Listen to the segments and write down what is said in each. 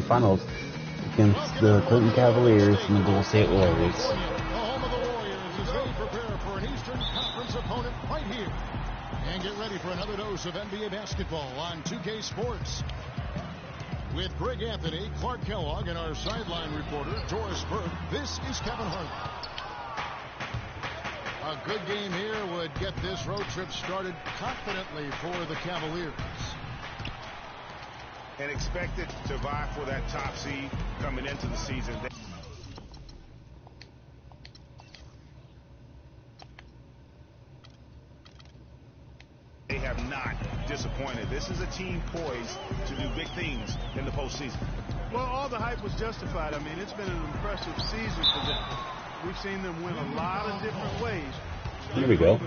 Finals against the Cleveland Cavaliers and the Golden State Warriors. Home of the Warriors as they prepare for an Eastern Conference opponent right here. And get ready for another dose of NBA basketball on 2K Sports. With Greg Anthony, Clark Kellogg, and our sideline reporter, Doris Burke, this is Kevin Harlan. A good game here would get this road trip started confidently for the Cavaliers. And expected to vie for that top seed coming into the season. They have not disappointed. This is a team poised to do big things in the postseason. Well, all the hype was justified. I mean, it's been an impressive season for them. We've seen them win a lot of different ways. Here we go.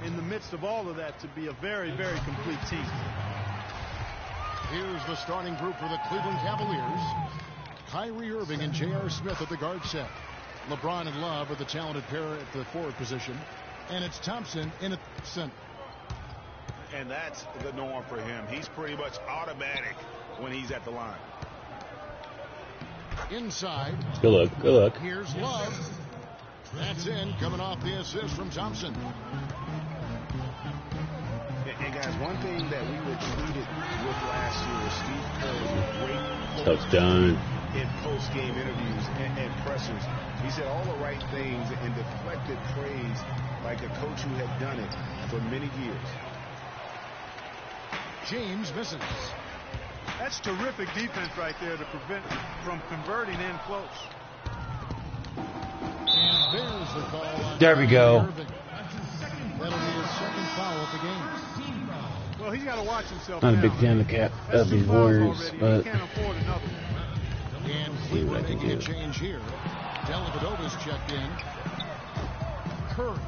In the midst of all of that, to be a very, very complete team. Here's the starting group for the Cleveland Cavaliers. Kyrie Irving and J.R. Smith at the guard set. LeBron and Love are the talented pair at the forward position. And it's Thompson in at center. And that's the norm for him. He's pretty much automatic when he's at the line. Inside. Good look. Good look. Here's Love. That's in, coming off the assist from Thompson. And guys, one thing that we were treated with last year was Steve Kerr with great Stuff's done. in post-game interviews and pressers. He said all the right things and deflected praise like a coach who had done it for many years. James misses. That's terrific defense right there to prevent from converting in close. And there's the call on There we go. Irving. That'll be his second foul of the game. Well, he's got to watch himself. Not a now. big fan of these Warriors, Already. but He can't afford another. And see what I Cleveland can making a do. change here. Dellavedova's checked in. Curry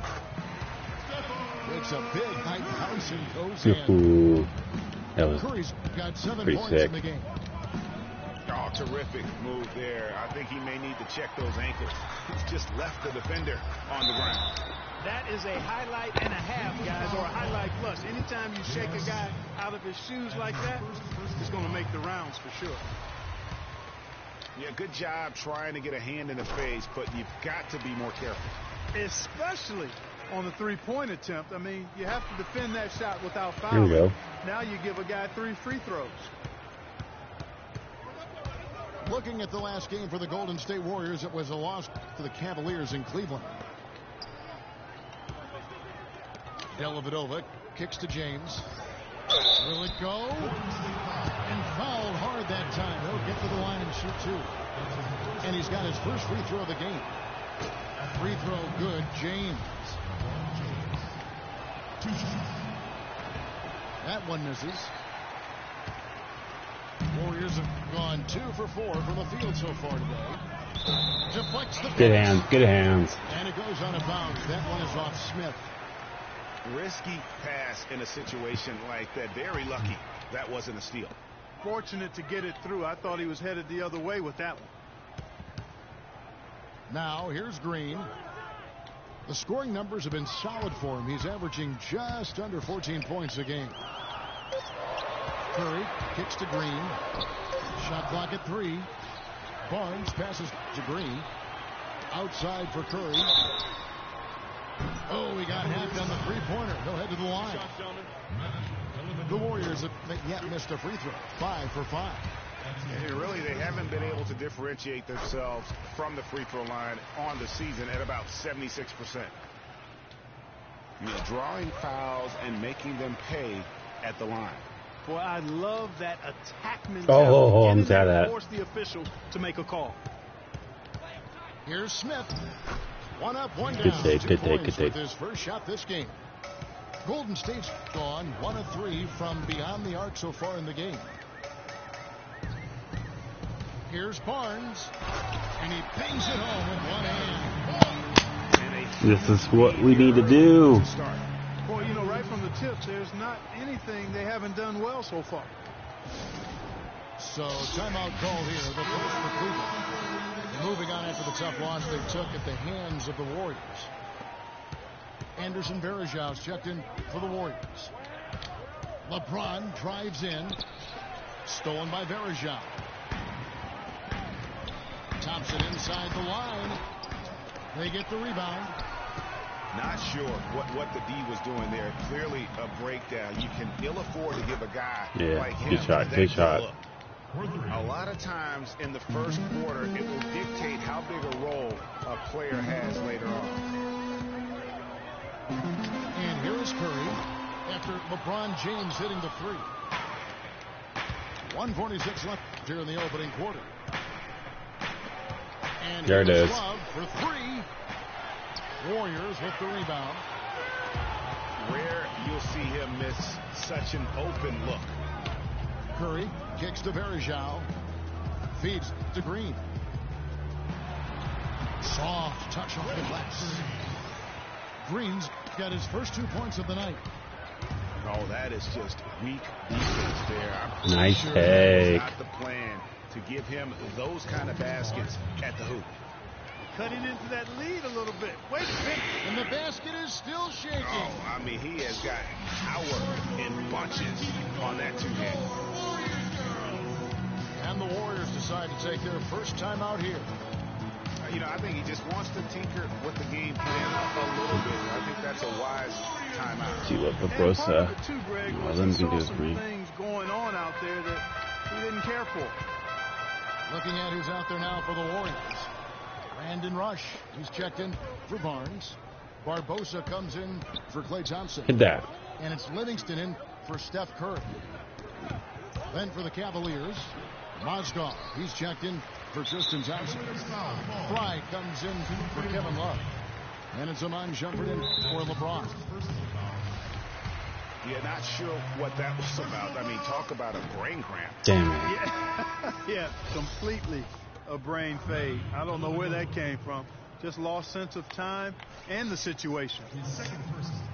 makes a big height house and goes in. ooh, that was Curry's got 7 pretty points sick. in the game. Oh, terrific move there. I think he may need to check those ankles. He's just left the defender on the ground. That is a highlight and a half, guys, or a highlight plus. Anytime you shake a guy out of his shoes like that, it's going to make the rounds for sure. Yeah, good job trying to get a hand in the face, but you've got to be more careful. Especially on the three-point attempt. I mean, you have to defend that shot without Here fouling. we go. Now you give a guy 3 free throws. Looking at the last game for the Golden State Warriors, it was a loss to the Cavaliers in Cleveland. Dellavedova kicks to James. Will it go? And fouled hard that time. He'll get to the line and shoot two. And he's got his first free throw of the game. Free throw good, James. That one misses. Warriors have gone 2 for 4 from the field so far today. Deflects the Good pass. hands. Good hands. And it goes out of bounds. That one is off Smith. Risky pass in a situation like that. Very lucky that wasn't a steal. Fortunate to get it through. I thought he was headed the other way with that one. Now here's Green. The scoring numbers have been solid for him. He's averaging just under 14 points a game. Curry kicks to Green. Shot clock at 3. Barnes passes to Green. Outside for Curry. Oh, he got hacked on the three-pointer. He'll head to the line. The Warriors have yet missed a free throw. 5 for 5. And really, they haven't been able to differentiate themselves from the free throw line on the season at about 76%. You know, drawing fouls and making them pay at the line. Boy, I love that attack mentality. Oh, I'm Get in there sad and at that. force the official to make a call. Here's Smith. 1 up, 1 down. Good take, 2 good take, points good take. with his first shot this game. Golden State's gone 1 of 3 from beyond the arc so far in the game. Here's Barnes, and he bangs it home with one hand. This is what we need to do. Boy, you know, right from the tip, there's not anything they haven't done well so far. So timeout call here, the first for Cleveland. Moving on after the tough loss they took at the hands of the Warriors. Anderson Varejão's checked in for the Warriors. LeBron drives in. Stolen by Varejão. Thompson inside the line. They get the rebound. Not sure what the D was doing there. Clearly a breakdown. You can ill afford to give a guy like him. Good shot. A lot of times in the first quarter, it will dictate how big a role a player has later on. And here is Curry after LeBron James hitting the three. 1:46 left here in the opening quarter. And there it is. Love for three. Warriors with the rebound. Rare you'll see him miss such an open look. Curry kicks to Varejao. Feeds to Green. Soft touch off the glass. Green's got his first 2 points of the night. Oh, that is just weak defense there. Nice sure take. Not the plan to give him those kind of baskets at the hoop. Cutting into that lead a little bit. Wait a minute. And the basket is still shaking. Oh, I mean, he has got power in bunches on that two-hand. And the Warriors decide to take their first time out here. You know, I think he just wants to tinker with the game plan a little bit. I think that's a wise timeout. See what Barbosa. Well, them can do some three. things going on out there that he didn't care for. Looking at who's out there now for the Warriors. Brandon Rush. He's checked in for Barnes. Barbosa comes in for Klay Thompson. Look at that. And it's Livingston in for Steph Curry. Then for the Cavaliers, Mozgov. He's checked in for Tristan Thompson. Fry comes in for Kevin Love. And it's Iman Shumpert in for LeBron. Yeah, not sure what that was about. I mean, talk about a brain cramp. Damn it. Yeah, completely a brain fade. I don't know where that came from. Just lost sense of time and the situation.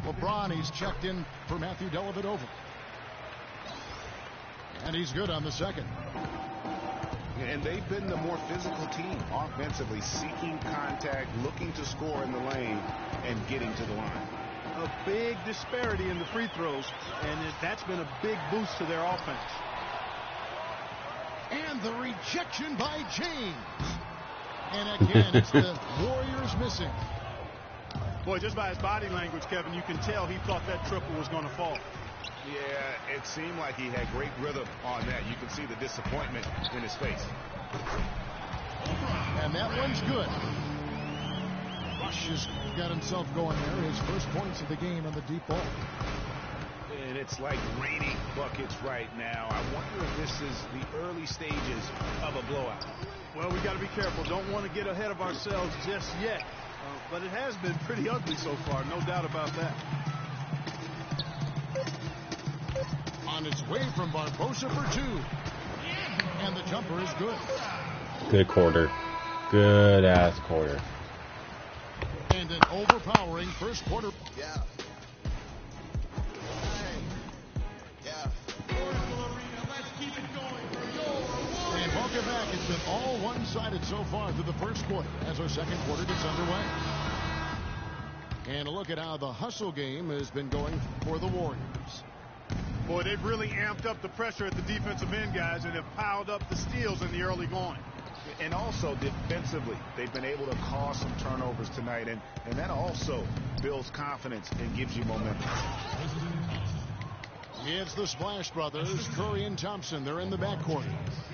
LeBron, he's checked in for Matthew Dellavedova. And he's good on the second. And they've been the more physical team offensively, seeking contact, looking to score in the lane, and getting to the line. A big disparity in the free throws, and that's been a big boost to their offense. And the rejection by James. And again, it's the Warriors missing. Boy, just by his body language, Kevin, you can tell he thought that triple was going to fall. Yeah, it seemed like he had great rhythm on that. You can see the disappointment in his face. And that one's good. Rush has got himself going there. His first points of the game on the deep ball. And it's like raining buckets right now. I wonder if this is the early stages of a blowout. Well, we got to be careful. Don't want to get ahead of ourselves just yet. But it has been pretty ugly so far, no doubt about that. On its way from Barbosa for two. And the jumper is good. Good quarter. Good ass quarter. And an overpowering first quarter. Yeah. And welcome back. It's been all one-sided so far through the first quarter as our second quarter gets underway. And a look at how the hustle game has been going for the Warriors. Boy, they've really amped up the pressure at the defensive end, guys, and have piled up the steals in the early going. And also defensively, they've been able to cause some turnovers tonight, and that also builds confidence and gives you momentum. It's the Splash Brothers, Curry and Thompson. They're in the backcourt.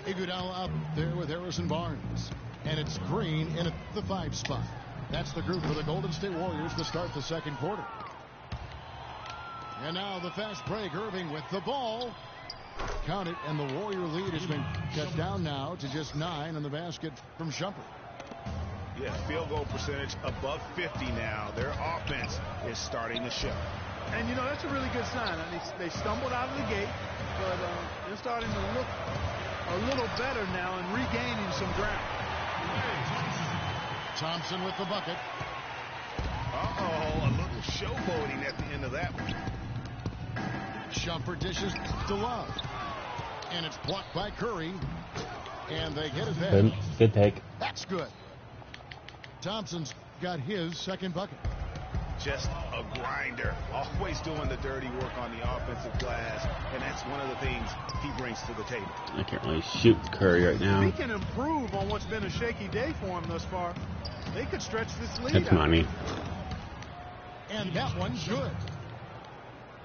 Iguodala up there with Harrison Barnes. And it's Green in at the 5 spot. That's the group for the Golden State Warriors to start the second quarter. And now the fast break. Irving with the ball. Count it, and the Warrior lead has been cut down now to just 9 on the basket from Shumpert. Yeah, field goal percentage above 50 now. Their offense is starting to show. And, you know, that's a really good sign. I mean, they stumbled out of the gate, but they're starting to look a little better now and regaining some ground. Thompson with the bucket. Uh-oh, a little showboating at the end of that one. Shumpert dishes to Love. And it's blocked by Curry. And they get it back. Good take. That's good. Thompson's got his second bucket. just a grinder, always doing the dirty work on the offensive glass, and that's one of the things he brings to the table. I can't really shoot Curry right now. He can improve on what's been a shaky day for him thus far. They could stretch this lead. That's money. And that one's good.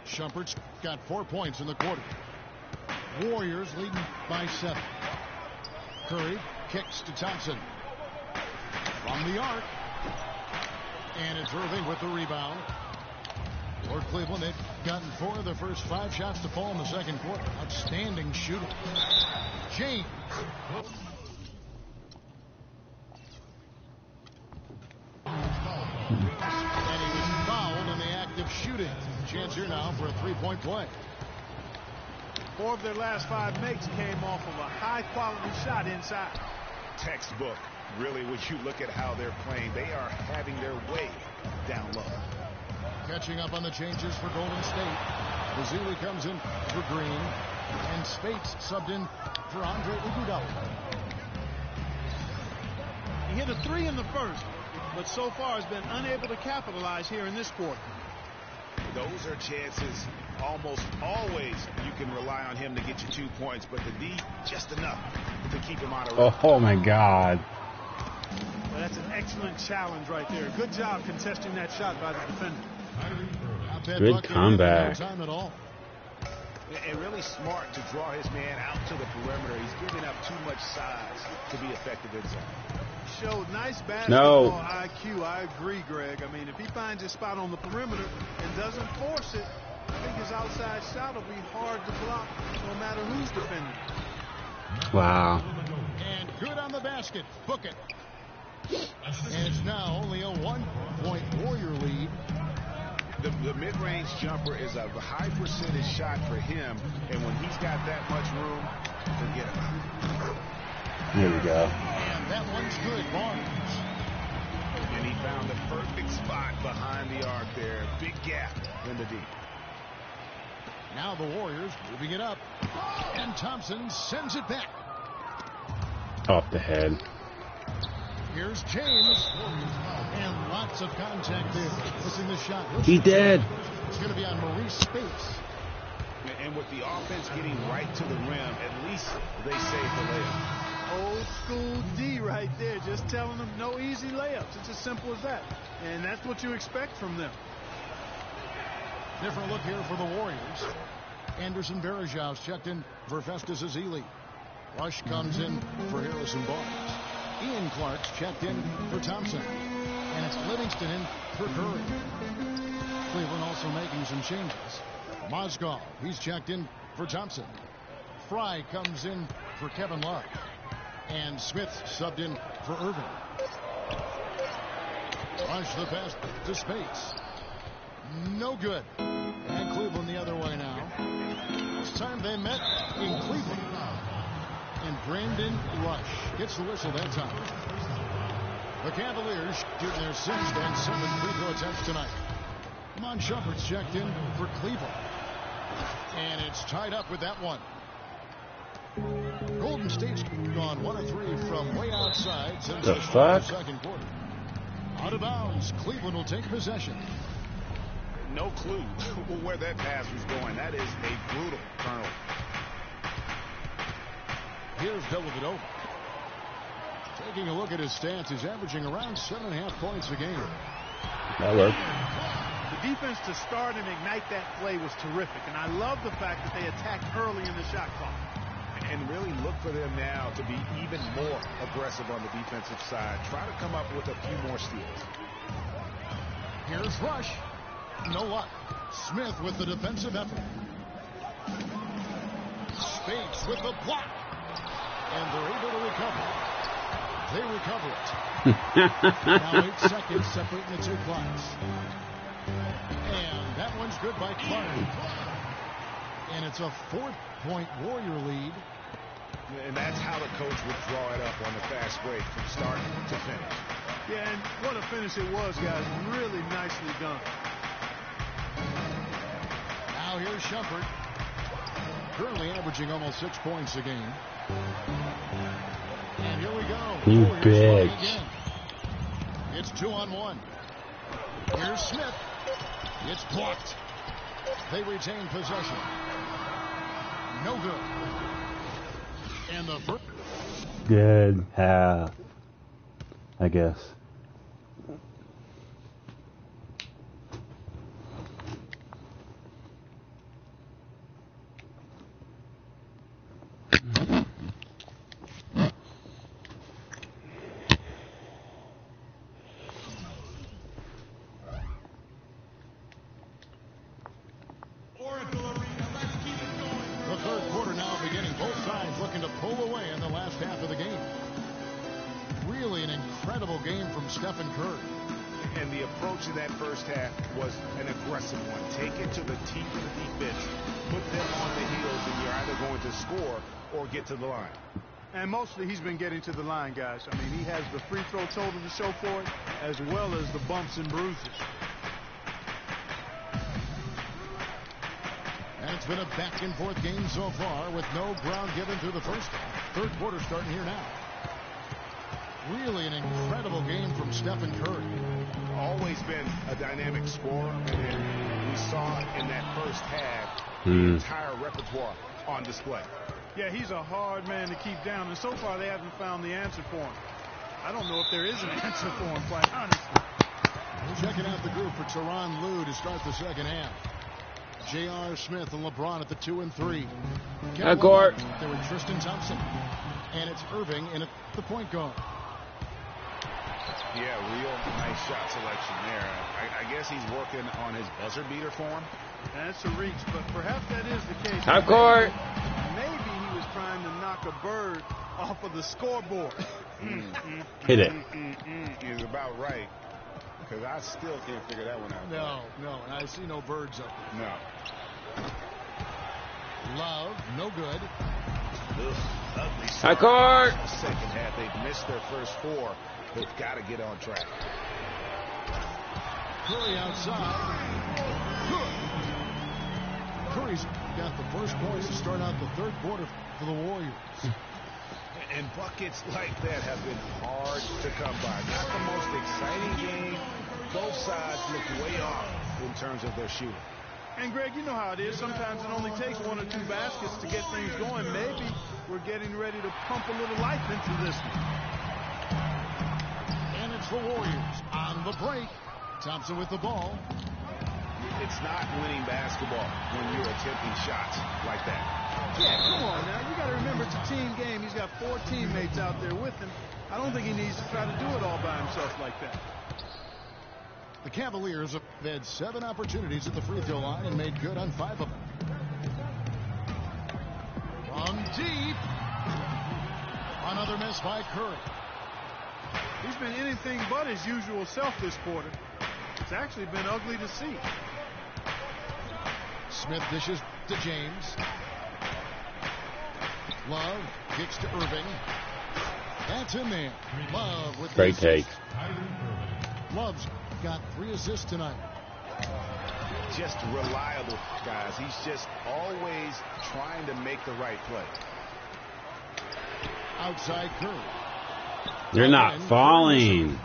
Shumpert's got 4 points in the quarter. Warriors leading by 7. Curry kicks to Thompson. From the arc. And it's Irving with the rebound. For Cleveland, they've gotten 4 of their first 5 shots to fall in the second quarter. Outstanding shooting. James. And he was fouled in the act of shooting. Chance here now for a 3-point play. 4 of their last 5 makes came off of a high-quality shot inside. Textbook. Really, when you look at how they're playing, they are having their way down low. Catching up on the changes for Golden State. Bazili comes in for Green. And Spates subbed in for Andre Iguodala. He hit a 3 in the first, but so far has been unable to capitalize here in this quarter. Those are chances almost always you can rely on him to get you 2 points, but the D just enough to keep him out of. Oh my God. Well, that's an excellent challenge right there. Good job contesting that shot by the defender. Good comeback. No time at all. And really smart to draw his man out to the perimeter. He's giving up too much size to be effective inside. Showed nice basketball No. IQ. I agree, Greg. I mean, if he finds his spot on the perimeter and doesn't force it, I think his outside shot will be hard to block no matter who's defending. Wow. And good on the basket. Book it. And it's now only a 1-point Warrior lead. The mid-range jumper is a high percentage shot for him, and when he's got that much room, forget about it. Here we go. And that one's good. Barnes. And he found the perfect spot behind the arc there. Big gap in the deep. Now the Warriors moving it up. And Thompson sends it back. Off the head. Here's James. And lots of contact there. Missing the shot. He did. It's going to be on Maurice Spates. And with the offense getting right to the rim, at least they save the layup. Old school D right there, just telling them no easy layups. It's as simple as that. And that's what you expect from them. Different look here for the Warriors. Anderson Varejão's checked in for Festus Ezeli. Rush comes in for Harrison Barnes. Ian Clark's checked in for Thompson. And it's Livingston in for Curry. Cleveland also making some changes. Mozgov, he's checked in for Thompson. Fry comes in for Kevin Love. And Smith subbed in for Irving. Rush the pass to Spates. No good. And Cleveland the other way now. This time they met in Cleveland. And Brandon Rush gets the whistle that time. The Cavaliers shooting their 6th and 7th free throw attempts tonight. Iman Shumpert's checked in for Cleveland. And it's tied up with that one. Golden State's gone 1 of 3 from way outside since The the start of fuck? the second quarter. Out of bounds. Cleveland will take possession. No clue where that pass was going. That is a brutal turnover. Here's Dellavedova. Taking a look at his stats, he's averaging around 7.5 points a game. That worked. The defense to start and ignite that play was terrific. And I love the fact that they attacked early in the shot clock. And really look for them now to be even more aggressive on the defensive side. Try to come up with a few more steals. Here's Rush. No luck. Smith with the defensive effort. Spates with the block. And they're able to recover. They recover it. Now 8 seconds separating the 2 clocks. And that one's good by Clark. And it's a 4-point Warrior lead. And that's how the coach would draw it up on the fast break from start to finish. Yeah, and what a finish it was, guys. Really nicely done. Now here's Shumpert. Currently averaging almost 6 points a game. And here we go. You Warriors playing bitch. again. It's 2-on-1. Here's Smith. It's blocked. They retain possession. No good. And the first. Good half, I guess. Stephen Curry. And the approach in that first half was an aggressive one. Take it to the teeth of the defense, put them on the heels, and you're either going to score or get to the line. And mostly he's been getting to the line, guys. I mean, he has the free throw total to show for it, as well as the bumps and bruises. And it's been a back-and-forth game so far with no ground given through the first half. Third quarter starting here now. Really an incredible game from Stephen Curry. Always been a dynamic scorer, and we saw in that first half the entire repertoire on display. Yeah, he's a hard man to keep down, and so far they haven't found the answer for him. I don't know if there is an answer for him, quite honestly. Checking out the group for Tyronn Lue to start the second half. J.R. Smith and LeBron at the 2 and 3. Court. There with Tristan Thompson. And it's Irving in at the point guard. Yeah, real nice shot selection there. I guess he's working on his buzzer beater form. That's a reach, but perhaps that is the case. Half court. Maybe he was trying to knock a bird off of the scoreboard. Hit it. Is about right. Because I still can't figure that one out. No, and I see no birds up there. No. Love, no good. Ugly High court. Second half, they've missed their first four. They've got to get on track. Curry outside. Good. Curry's got the first points to start out the third quarter for the Warriors. And buckets like that have been hard to come by. Not the most exciting game. Both sides look way off in terms of their shooting. And, Greg, you know how it is. Sometimes it only takes one or two baskets to get things going. Maybe we're getting ready to pump a little life into this one. And it's the Warriors on the break. Thompson with the ball. It's not winning basketball when you're attempting shots like that. Yeah, come on now. You got to remember it's a team game. He's got 4 teammates out there with him. I don't think he needs to try to do it all by himself like that. The Cavaliers have had 7 opportunities at the free throw line and made good on 5 of them. From deep. Another miss by Curry. He's been anything but his usual self this quarter. It's actually been ugly to see. Smith dishes to James. Love kicks to Irving. That's in there. Love with great take. Love's got 3 assists tonight. Just reliable, guys. He's just always trying to make the right play. Outside Curry. You're not falling.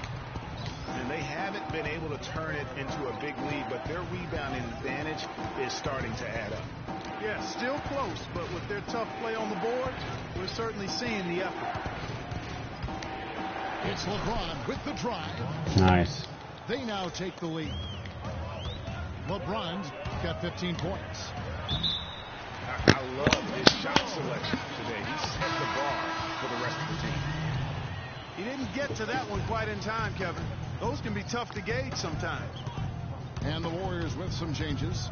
And they haven't been able to turn it into a big lead, but their rebounding advantage is starting to add up. Yeah, still close, but with their tough play on the board, we're certainly seeing the effort. It's LeBron with the drive. Nice. They now take the lead. LeBron's got 15 points. I love his shot selection today. He set the bar for the rest of the team. He didn't get to that one quite in time, Kevin. Those can be tough to gauge sometimes. And the Warriors with some changes.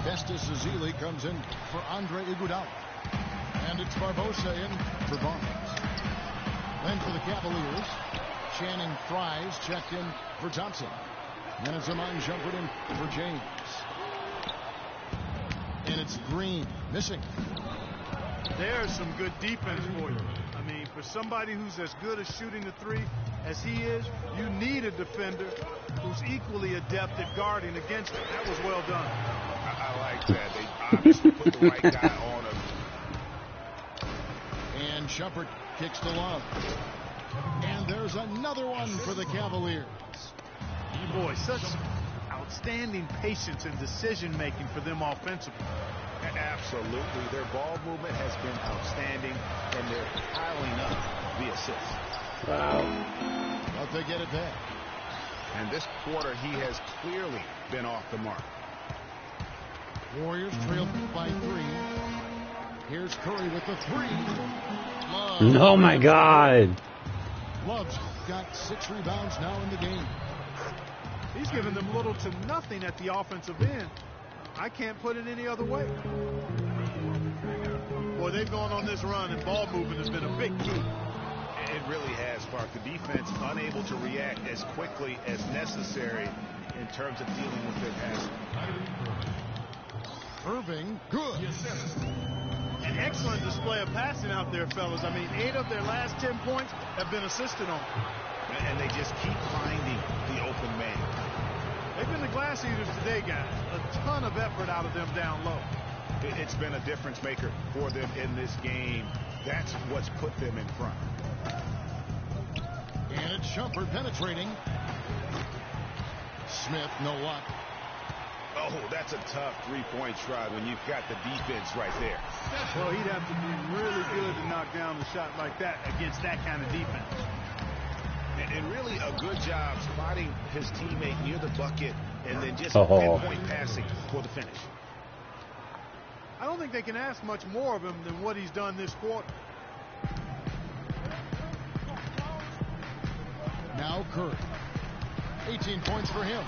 Festus Ezeli comes in for Andre Iguodala. And it's Barbosa in for Barnes. Then for the Cavaliers, Channing Frye's checked in for Thompson. And it's Iman Shumpert in for James. And it's Green missing. There's some good defense for you. I mean, for somebody who's as good at shooting the 3 as he is, you need a defender who's equally adept at guarding against it. That was well done. I like that. They obviously put the right guy on him. And Shumpert kicks to Love. And there's another one for the Cavaliers. Boy, such outstanding patience and decision-making for them offensively. Absolutely. Their ball movement has been outstanding, and they're piling up the assists. Wow. But they get it back. And this quarter, he has clearly been off the mark. Warriors trail by 3. Here's Curry with the 3. Love. Oh my God. Love's got 6 rebounds now in the game. He's given them little to nothing at the offensive end. I can't put it any other way. Boy, they've gone on this run, and ball movement has been a big key. It really has, Mark. The defense unable to react as quickly as necessary in terms of dealing with their passing. Irving, good. An excellent display of passing out there, fellas. I mean, 8 of their last 10 points have been assisted on. And they just keep finding the open man. They've been the glass eaters today, guys. A ton of effort out of them down low. It's been a difference maker for them in this game. That's what's put them in front. And it's Shumpert penetrating. Smith, no luck. Oh, that's a tough three-point try when you've got the defense right there. Well, he'd have to be really good to knock down a shot like that against that kind of defense. And really a good job spotting his teammate near the bucket and then just pinpoint passing for the finish. I don't think they can ask much more of him than what he's done this quarter. Now Curry. 18 points for him.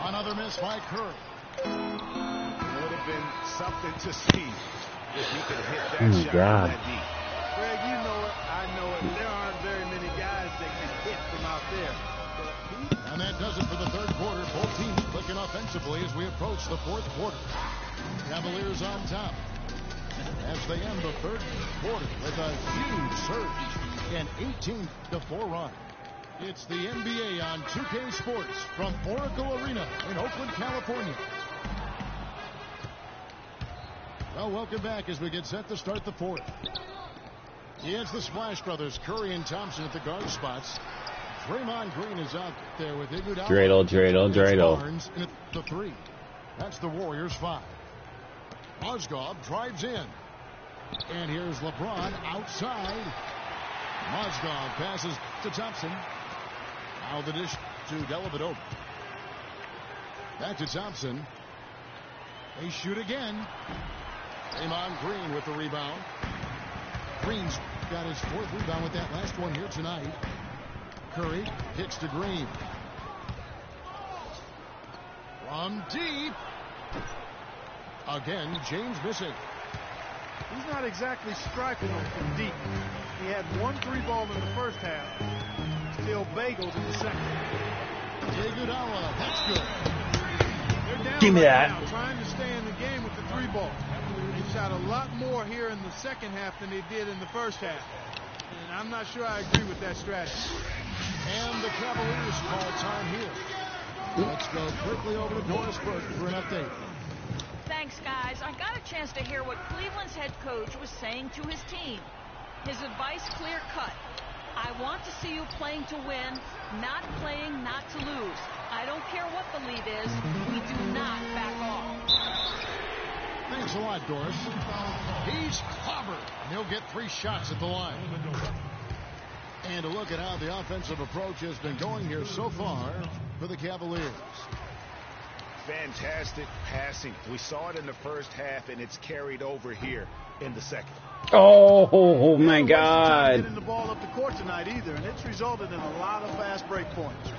Another miss by Curry. It would have been something to see if he could hit that shot that deep. Greg, you know it. I know it. There aren't very many guys that can hit from out there. And that does it for the third quarter. Both teams clicking offensively as we approach the fourth quarter. Cavaliers on top as they end the third quarter with a huge surge, an 18-4 run. It's the NBA on 2K Sports from Oracle Arena in Oakland, California. Well, welcome back as we get set to start the fourth. It's the Splash Brothers, Curry and Thompson at the guard spots. Draymond Green is out there with Iguodala. Dreidel. Barnes at the 3. That's the Warriors 5. Mozgov drives in. And here's LeBron outside. Mozgov passes to Thompson. Now the dish to Dellavedova. Back to Thompson. They shoot again. Draymond Green with the rebound. Green's got his 4th rebound with that last one here tonight. Curry kicks to Green. From deep. Again, James missing. He's not exactly striking them from deep. He had 1 3-ball in the first half. Still bagels in the second. Iguodala, that's good. They're down Give me that. now, trying to stay in the game with the 3-ball. They shot a lot more here in the second half than they did in the first half. And I'm not sure I agree with that strategy. And the Cavaliers call time here. Let's go quickly over to Doris Burke for an update. Thanks, guys. I got a chance to hear what Cleveland's head coach was saying to his team. His advice clear-cut. I want to see you playing to win, not playing not to lose. I don't care what the lead is. We do not back off. Thanks a lot, Doris. He's clobbered. He'll get 3 shots at the line. And a look at how the offensive approach has been going here so far for the Cavaliers. Fantastic passing. We saw it in the first half, and it's carried over here in the second. Oh my God. Getting the ball up the court tonight either, and it's resulted in a lot of fast break points.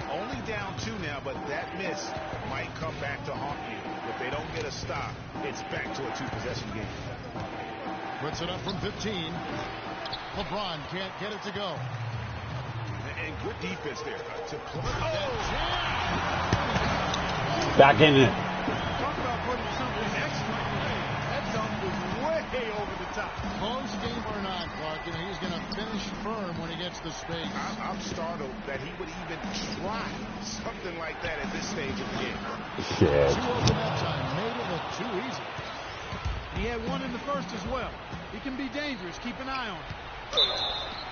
Only down 2 now, but that miss might come back to haunt you. If they don't get a stop, it's back to a 2-possession game. Puts it up from 15. LeBron can't get it to go. And good defense there to play. Back in it. Talk about putting something excellent. That dunk was way over the top. Close game or not, Clark, you know, he's going to finish firm when he gets the space. I'm startled that he would even try something like that at this stage of the game. Shit. 2 over that time. Made it look too easy. He had 1 in the first as well. He can be dangerous. Keep an eye on him.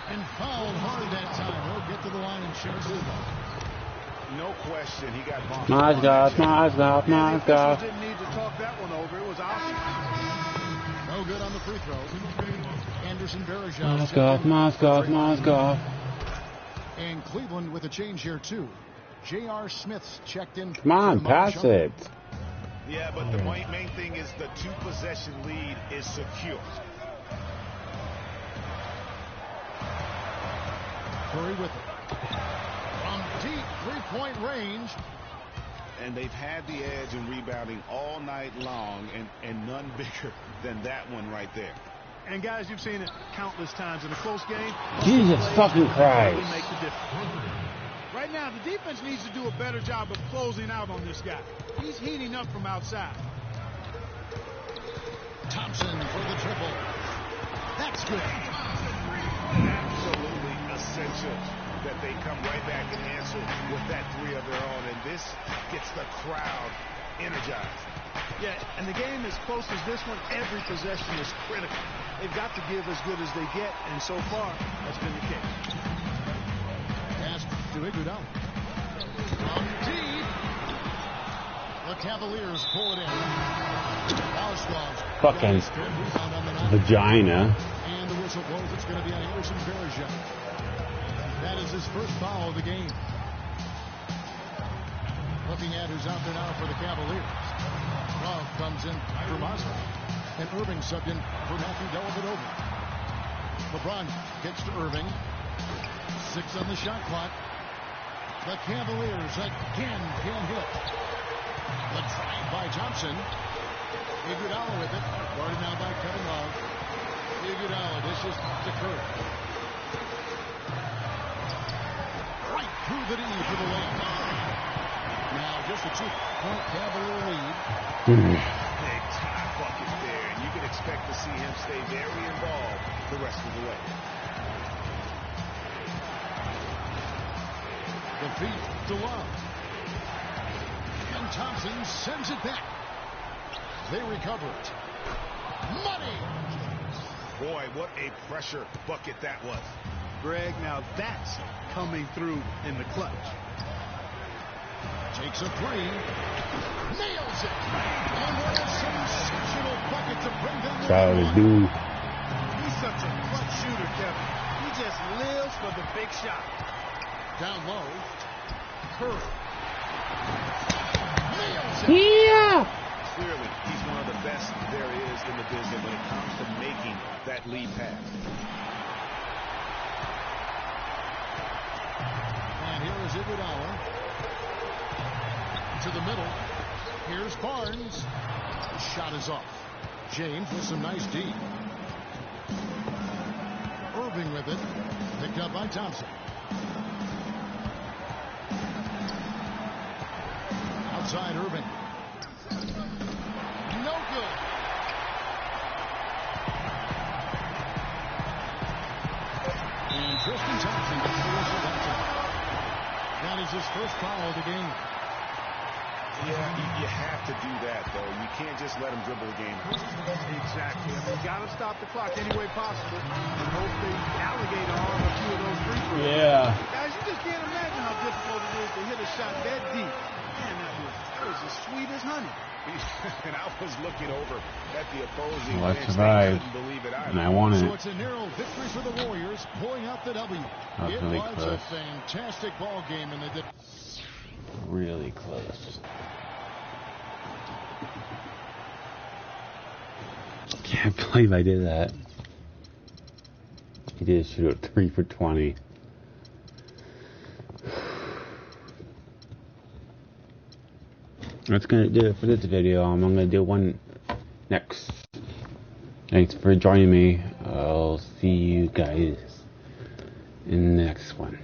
And fouled hard that time. He'll get to the line and chase it. No question, he got bumped. Mozgov. Didn't need to talk that one over. It was obvious. No good on the free throw. Anderson Varejao. Mozgov. And Cleveland with a change here, too. J.R. Smith's checked in. Come on, pass it. Yeah, but the main thing is the two-possession lead is secure. Curry with it. From deep three-point range. And they've had the edge in rebounding all night long, and none bigger than that one right there. And guys, you've seen it countless times in a close game. Jesus fucking Christ. Really make the difference. Right now, the defense needs to do a better job of closing out on this guy. He's heating up from outside. Thompson for the triple. That's good. Absolutely essential that they come right back and answer with that three of their own, and this gets the crowd energized. Yeah, and the game as close as this one, every possession is critical. They've got to give as good as they get, and so far, that's been the case. Pass to Iguodala. From deep. The Cavaliers pull it in. Fucking vagina. And the whistle blows. It's going to be on Anderson Varejao. That is his first foul of the game. Looking at who's out there now for the Cavaliers. Love comes in for Mozgov. And Irving subbed in for Matthew Dellavedova. LeBron gets to Irving. 6 on the shot clock. The Cavaliers again can't hit. The drive by Thompson. Iguodala with it. Guarded now by Kevin Love. Iguodala dishes to Curry. Right through the knee for the layup. Now just a 2-point Cavalier lead. Big time bucket there, and you can expect to see him stay very involved the rest of the way. The feet to Love. And Thompson sends it back. They recover it. Money! Boy, what a pressure bucket that was. Greg, now that's coming through in the clutch. Takes a three. Nails it. And what a sensational bucket to bring them Dude. He's such a clutch shooter, Kevin. He just lives for the big shot. Down low. Curry. Nails it. Yeah. Clearly, he's one of the best there is in the business when it comes to making that lead pass. And here is Iguodala. To the middle. Here's Barnes. The shot is off. James with some nice D. Irving with it. Picked up by Thompson. Outside Irving. No good. And Tristan Thompson gets the whistle. That is his first foul of the game. Yeah, you have to do that, though. You can't just let him dribble the game. Exactly. I mean, you got to stop the clock any way possible and hope they alligator on a few of those free throws. Yeah. Guys, you just can't imagine how difficult it is to hit a shot that deep. Man, that was as sweet as honey. And I was looking over at the opposing Well, I bench. survived, Couldn't believe it either. and I wanted So it. it's a narrow victory for the Warriors, pulling out the W. That was It really was close. a fantastic ball game, and they did. Really close. Can't believe I did that. He did shoot a 3 for 20. That's gonna do it for this video. I'm gonna do one next. Thanks for joining me. I'll see you guys in the next one.